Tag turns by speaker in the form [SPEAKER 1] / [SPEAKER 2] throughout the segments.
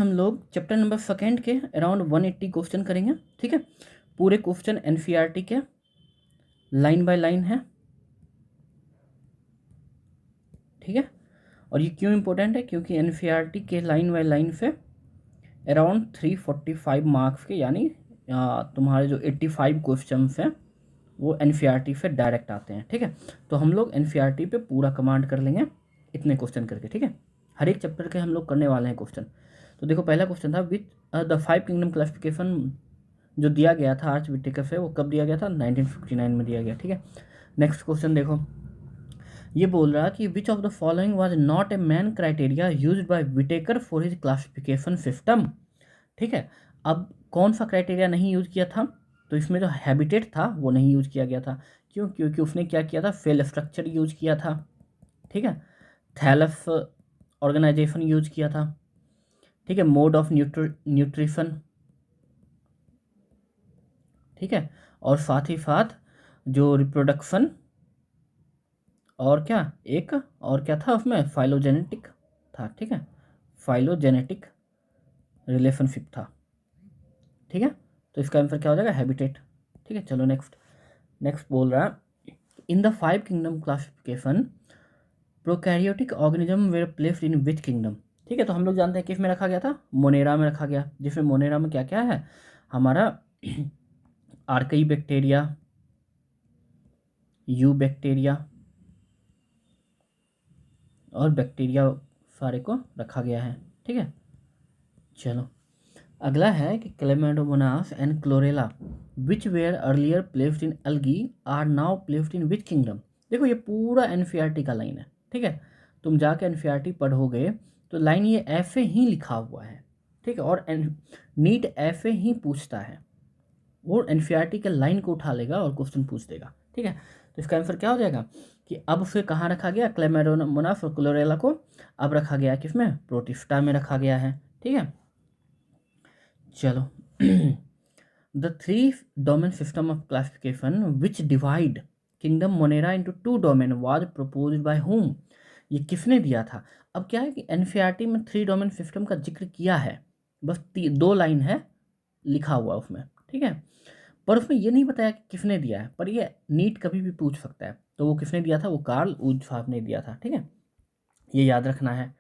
[SPEAKER 1] हम लोग chapter number second के अराउंड 180 क्वेश्चन करेंगे। ठीक है, पूरे क्वेश्चन एनसीईआरटी के लाइन बाय लाइन है। ठीक है, और ये क्यों इम्पोर्टेंट है, क्योंकि एनसीईआरटी के लाइन बाय लाइन पे अराउंड 345 मार्क्स के, यानी तुम्हारे जो 85 क्वेश्चन हैं वो एनसीईआरटी से डायरेक्ट आते हैं। ठीक है, तो हम लोग एनसीईआरटी पे पूरा कमांड कर लेंगे इतने क्वेश्चन करके। ठीक है, हर एक चैप्टर के हम लोग करने वाले हैं क्वेश्चन। तो देखो, पहला क्वेश्चन था विच द 5 किंगडम क्लासिफिकेशन जो दिया गया था आर्च विटेकर से, वो कब दिया गया था? 1959 में दिया गया। ठीक है, नेक्स्ट क्वेश्चन देखो, ये बोल रहा कि which of the following was not a main criteria used by Whittaker for his classification system. ठीक है, अब कौन सा क्राइटेरिया नहीं यूज किया था? तो इसमें जो हैबिटेट था वो नहीं यूज किया गया था। क्यों? क्योंकि उसने क्या किया था? फेल स्ट्रक्चर यूज किया था। ठीक है, थैलस ऑर्गेनाइजेशन यूज किया था। ठीक है, मोड ऑफ न्यूट्रिशन। ठीक है, और साथ ही साथ जो रिप्रोडक्शन, और क्या एक और क्या था उसमें? फाइलोजेनेटिक था। ठीक है, फाइलोजेनेटिक रिलेशनशिप था। ठीक है, तो इसका आंसर क्या हो जाएगा? हैबिटेट। ठीक है, चलो नेक्स्ट बोल रहा है in the 5 kingdom classification prokaryotic organism were placed in which kingdom. ठीक है, तो हम लोग जानते हैं किस में रखा गया था? मोनेरा में रखा गया, जिसमें मोनेरा में क्या क्या है हमारा? आर्कई बैक्टीरिया, यू बैक्टीरिया और बैक्टीरिया सारे को रखा गया है। ठीक है, चलो अगला है कि chlamydomonas and chlorella which were earlier placed in algae are now placed in which kingdom. देखो, ये पूरा एनसीईआरटी का लाइन है। ठीक है, तुम जाके एनसीईआरटी पढ़ोगे तो लाइन ये ऐसे ही लिखा हुआ है। ठीक है, और नीट ऐसे ही पूछता है, वो एनसीईआरटी के लाइन को उठा लेगा और क्वेश्चन पूछ देगा। ठीक है, तो इसका आंसर क्या हो जाएगा कि अब फिर कहाँ रखा गया? क्लेमेडोमोनास और क्लोरेला को अब रखा गया किसमें? प्रोटिस्टा में रखा गया है। ठीक है, चलो the 3 domain system of classification which divide kingdom Monera into 2 domain was proposed by whom। ये किसने दिया था? अब क्या है कि एनसीईआरटी में 3 डोमेन सिस्टम का जिक्र किया है, बस 2 लाइन है लिखा हुआ उसमें। ठीक है, पर उसमें ये नहीं बताया कि किसने दिया है, पर ये नीट कभी भी पूछ सकता है। तो वो किसने दिया था? वो कार्ल ऊर्जफाफ ने दिया था। ठीक है, ये याद रखना है।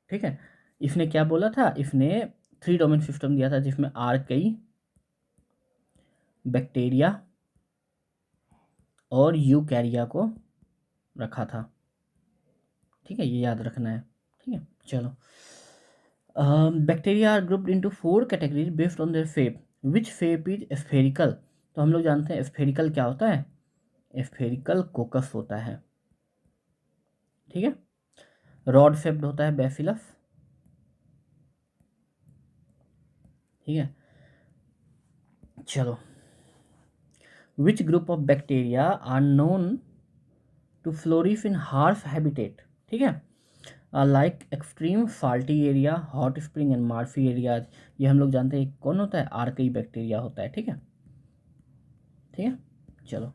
[SPEAKER 1] ठीक है, इसने क्या बोला था? इसने 3 डोमेन सिस्टम दिया था जिसमें आर्कई बैक्टीरिया और यूकैरिया को रखा था। ठीक है, ये याद रखना है। ठीक है, चलो bacteria are grouped into 4 categories based on their shape which shape is spherical. तो हम लोग जानते हैं स्फेरिकल क्या होता है? स्फेरिकल कोकस होता है। ठीक है, रॉड शेप्ड होता है बैसिलस। ठीक है, चलो which group of bacteria are known to flourish in harsh habitat. ठीक है, like extreme salty area, hot spring and marshy areas. ये हम लोग जानते हैं कौन होता है? आर्कई बैक्टीरिया होता है। ठीक है, ठीक है, चलो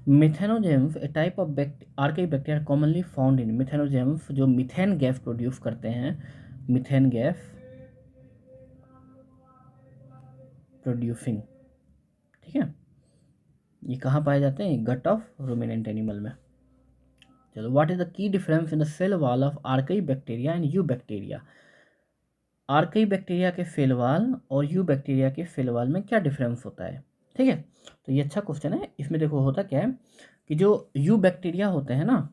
[SPEAKER 1] methanogens a type of archaebacteria commonly found in. Methanogens जो मिथेन गैस प्रोड्यूस करते हैं, मिथेन गैस प्रोड्यूसिंग। ठीक है, ये कहाँ पाए जाते हैं? गट ऑफ रूमिनेंट एनिमल में। चलो what is the key difference in the cell wall of archaebacteria and eubacteria. Archaebacteria के सेल वॉल और यू बैक्टीरिया के सेल वॉल में क्या डिफरेंस होता है? ठीक है, तो ये अच्छा क्वेश्चन है। इसमें देखो होता क्या है कि जो यू बैक्टीरिया होते हैं ना,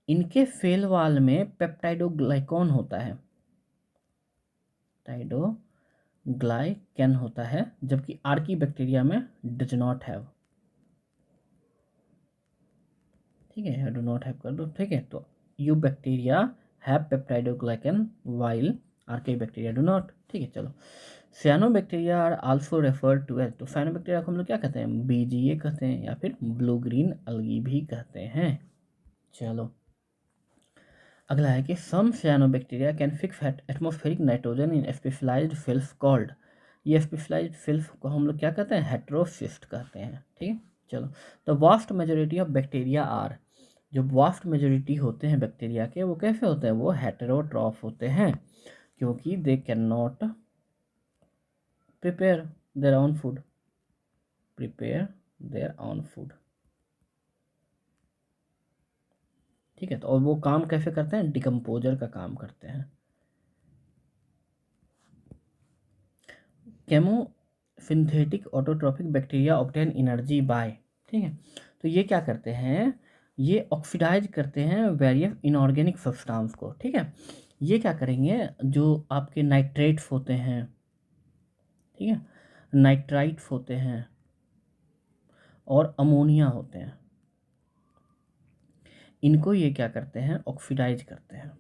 [SPEAKER 1] इनके सेल वॉल में पेप्टाइडोग्लाइकॉन होता है, टाइडोग्लाइकन होता है, जबकि आर्की बैक्टीरिया में डज नॉट हैव। ठीक है, डू नॉट हैव कर दो। ठीक है, तो eubacteria have peptidoglycan while archaebacteria do not. ठीक है, चलो cyanobacteria are also referred to as. तो साइनोबैक्टीरिया को हम लोग क्या कहते हैं? बीजीए कहते हैं या फिर ब्लू ग्रीन अलगी भी कहते हैं। चलो अगला है कि some cyanobacteria can fix atmospheric nitrogen in specialised cells called. ये स्पेशलाइज्ड सेल्स को हम लोग क्या कहते हैं? हेट्रोसिस्ट कहते हैं। ठीक है, चलो the vast majority of bacteria are. जो वास्ट मेजोरिटी होते हैं बैक्टीरिया के, वो कैसे होते हैं? वो हेटेरोट्रॉफ होते हैं, क्योंकि they can not prepare their own food, prepare their own food. ठीक है, तो और वो काम कैसे करते हैं, डिकम्पोजर का काम करते हैं। Chemo synthetic autotrophic bacteria obtain energy by, ठीक है, तो ये क्या करते हैं, ये ऑक्सीडाइज करते हैं वेरियस इनऑर्गेनिक सब्सटेंस को। ठीक है, ये क्या करेंगे, जो आपके नाइट्रेट्स होते हैं, ठीक है, नाइट्राइट्स होते हैं और अमोनिया होते हैं, इनको ये क्या करते हैं, ऑक्सीडाइज करते हैं,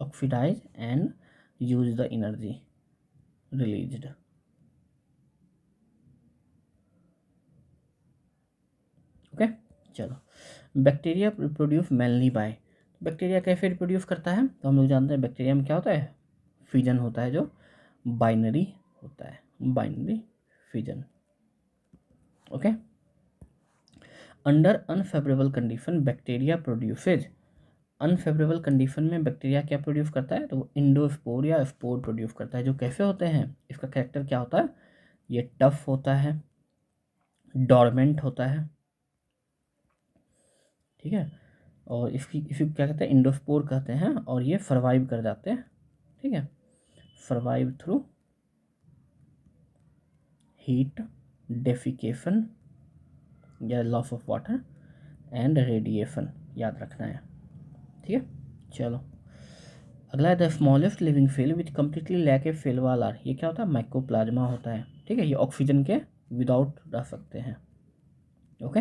[SPEAKER 1] oxidise and use the energy released. Okay, चलो, bacteria reproduce mainly by, bacteria कैसे रिप्रोड्यूस करता है, तो हम लोग जानते हैं बैक्टीरिया में क्या होता है, फिजन होता है, जो बाइनरी होता है, binary fission. Okay, under unfavourable condition bacteria produces, unfavourable condition में बैक्टीरिया क्या प्रोड्यूस करता है, तो वो इंडोस्पोर या स्पोर प्रोड्यूस करता है, जो कैसे होते हैं, इसका कैरेक्टर क्या होता है, ये टफ होता है, डॉर्मेंट होता है, ठीक है, और इसी क्या कहते हैं, इंडोस्पोर कहते हैं, और ये सर्वाइव कर जाते हैं, ठीक है, सर्वाइव थ्रू हीट, डेफिकेशन या loss of water and radiation, याद रखना है। ठीक है, चलो, अगला है the smallest living cell which completely lack a cell wall are, ये क्या होता है, माइकोप्लाज्मा होता है। ठीक है, ये ऑक्सीजन के विदाउट रह सकते हैं। ओके,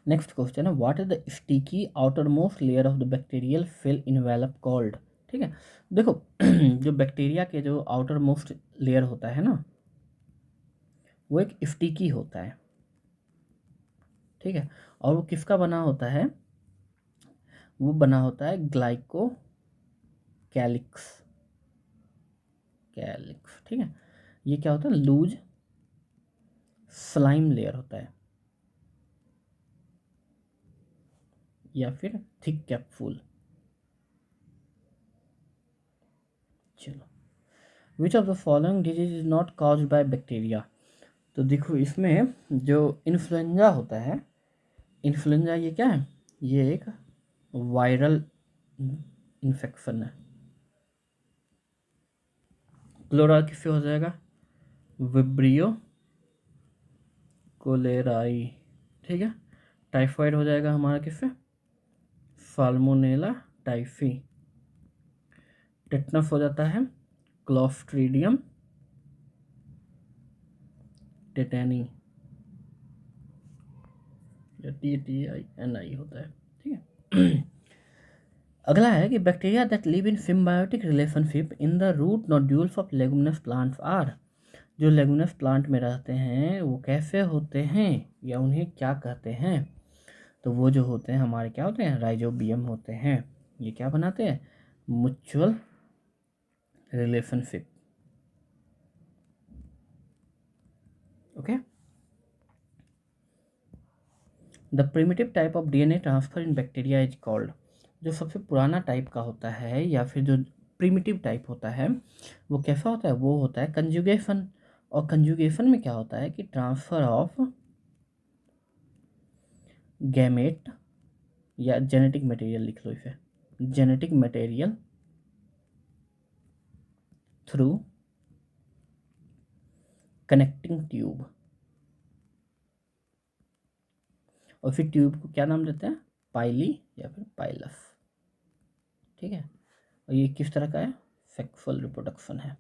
[SPEAKER 1] नेक्स्ट क्वेश्चन है what is the sticky outermost layer of the bacterial cell envelope called. ठीक है, देखो जो बैक्टीरिया के जो आउटर मोस्ट लेयर होता है ना, वो एक स्टिकी होता है। ठीक है, और वो किसका बना होता है, वो बना होता है ग्लाइको कैलिक्स, कैलिक्स। ठीक है, ये क्या होता है, लूज स्लाइम लेयर होता है या फिर थिक कैप्सूल। चलो, विच of the following disease is not caused by bacteria, तो देखो इसमें जो इन्फ्लुएंजा होता है, इन्फ्लुएंजा ये क्या है, ये एक वायरल इन्फेक्शन है। क्लोरा किससे हो जाएगा, विब्रियो कोलेराई। ठीक है, टाइफाइड हो जाएगा हमारा किससे, साल्मोनेला टाइफी। टेटनस हो जाता है क्लोस्ट्रीडियम टेटेनी, या TTINI होता है। ठीक है, अगला है कि bacteria that live in symbiotic relationship in the root nodules of leguminous plants are, जो लेगुमिनस प्लांट में रहते हैं वो कैसे होते हैं या उन्हें क्या कहते हैं, तो वो जो होते हैं हमारे क्या होते हैं, राइजोबियम होते हैं। ये क्या बनाते हैं, mutual relationship. Okay, the primitive type of DNA transfer in bacteria is called, जो सबसे पुराना टाइप का होता है या फिर जो प्रिमिटिव टाइप होता है वो कैसा होता है, वो होता है कंजुगेशन। और कंजुगेशन में क्या होता है कि ट्रांसफर ऑफ गैमेट या जेनेटिक मटेरियल, लिख लो इसे, genetic material through connecting tube, और फिर ट्यूब को क्या नाम देते हैं, पाइली या फिर पाइलस। ठीक है, और ये किस तरह का है, सेक्सुअल रिप्रोडक्शन है।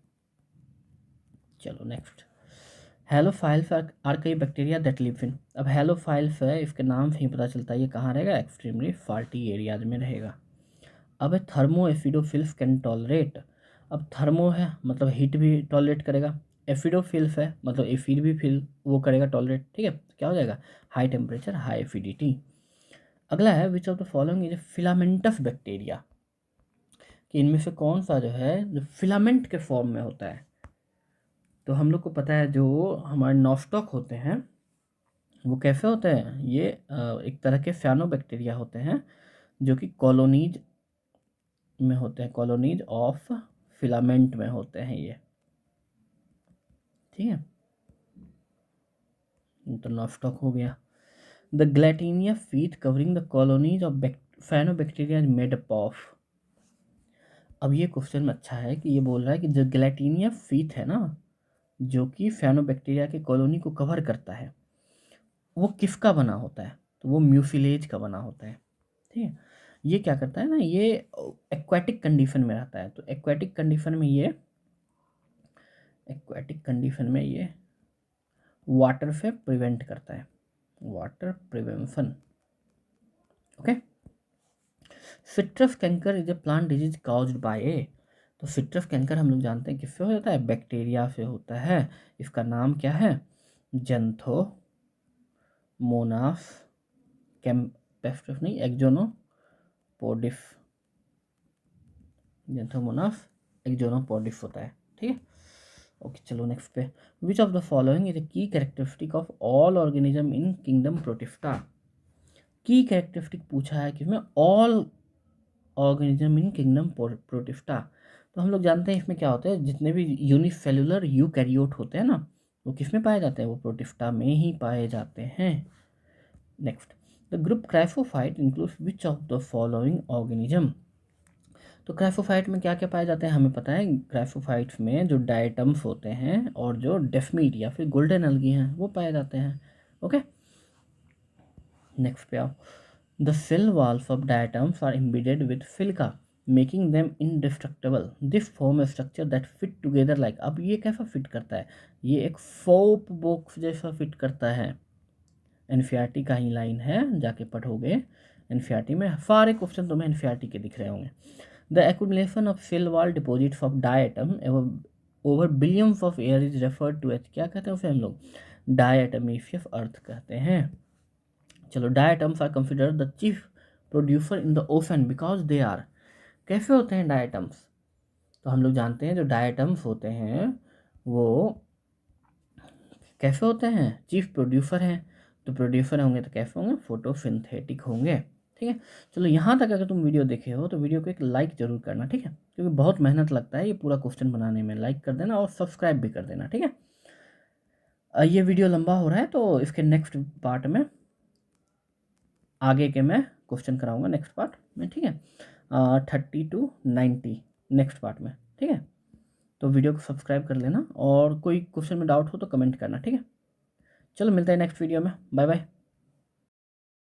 [SPEAKER 1] चलो नेक्स्ट, हेलोफाइल्स आर कई बैक्टीरिया दैट लिव इन, अब हेलोफाइल्स है, इसके नाम से ही पता चलता है ये कहाँ रहेगा, एक्सट्रीमली फाल्टी एरियाज में रहेगा। अब है थर्मो एफिडोफिल्स कैन टॉलरेट, अब थर्मो है मतलब हीट भी टॉलरेट करेगा, एफिडोफिल्स है मतलब एफिड भी फिल वो करेगा टॉलरेट। ठीक है, क्या हो जाएगा, हाई टेम्परेचर हाई एफिडिटी। अगला है विच of the following is filamentous bacteria, कि इनमें से कौन सा जो है जो फिलामेंट के फॉर्म में होता है, तो हम लोग को पता है जो हमारे नॉस्टॉक होते हैं वो कैसे होते हैं, ये एक तरह के साइनोबैक्टीरिया होते हैं जो कि कॉलोनीज में होते हैं, कॉलोनीज ऑफ फिलामेंट में होते हैं ये, ठीक है। तो नॉस्टॉक हो गया। The gelatinous sheath covering the colonies of cyanobacteria is made up of. अब ये क्वेश्चन में अच्छा है कि ये बोल रहा है कि जो ग्लैटिनिया फीट है ना, जो कि फाइनोबैक्टीरिया के कॉलोनी को कवर करता है, वो किसका बना होता है? तो वो म्यूसिलेज का बना होता है, ठीक है। ये क्या करता है ना, ये एक्वाटिक कंडीशन में रहता है। तो एक्वाटिक कंडीशन में ये वाटर से प्रिवेंट करता है, water prevention, okay. Citrus canker is a plant disease caused by a. तो सिट्रस कैंकर हम लोग जानते हैं किससे होता है? बैक्टीरिया से होता है। इसका नाम क्या है? जेंथोमोनास कैम्पेस्ट्रस नहीं, एक्जोनोपोडिस, जेंथोमोनास एक्जोनोपोडिस होता है, ठीक है। ओके, चलो नेक्स्ट पे। Which of the following is a key characteristic of all organism in kingdom protista. Key characteristic पूछा है किसमें? All organism in kingdom protista. तो हम लोग जानते हैं इसमें क्या होता है, जितने भी यूनिसेलुलर यूकैरियोट होते हैं ना, वो किस में पाए जाते हैं? वो प्रोटिस्टा में ही पाए जाते हैं। Next, the group chrysophyte includes which of the following organism. तो क्राइफोफाइट में क्या क्या पाए जाते हैं हमें पता है। क्राइफोफाइट्स में जो डायटम्स होते हैं और जो डेफमीट या फिर गोल्डन अलगी हैं वो पाए जाते हैं, ओके। नेक्स्ट पे आओ। The cell walls of diatoms are embedded with silica making them indestructible. This form a structure that fit together like. अब ये कैसा फिट करता है? ये एक फोप बॉक्स जैसा फिट करता है। एनसीईआरटी का ही लाइन है, जाके पढ़ोगे। एनसीईआरटी में सारे क्वेश्चन तुम्हें एनसीईआरटी के दिख रहे होंगे। The accumulation of cell wall deposits of diatom over billions of air is referred to as. क्या कहते हैं उसे हम लोग? डायटमेशियस अर्थ कहते हैं। चलो, diatoms are considered the chief producer in the ocean because they are. कैसे होते हैं डायटम्स? तो हम लोग जानते हैं जो डायटम्स होते हैं वो कैसे होते हैं? चीफ प्रोड्यूसर हैं। तो प्रोड्यूसर होंगे तो कैसे होंगे? फोटोसिंथेटिक होंगे, ठीक है। चलो, यहाँ तक अगर तुम वीडियो देखे हो तो वीडियो को एक लाइक जरूर करना, ठीक है, क्योंकि बहुत मेहनत लगता है ये पूरा क्वेश्चन बनाने में। लाइक कर देना और सब्सक्राइब भी कर देना, ठीक है। ये वीडियो लंबा हो रहा है तो इसके नेक्स्ट पार्ट में आगे के मैं क्वेश्चन कराऊंगा नेक्स्ट पार्ट में, ठीक है। 30 to 90 नेक्स्ट पार्ट में, ठीक है। तो वीडियो को सब्सक्राइब कर लेना और कोई क्वेश्चन में डाउट हो तो कमेंट करना, ठीक है। चलो, मिलते हैं नेक्स्ट वीडियो में। Bye bye.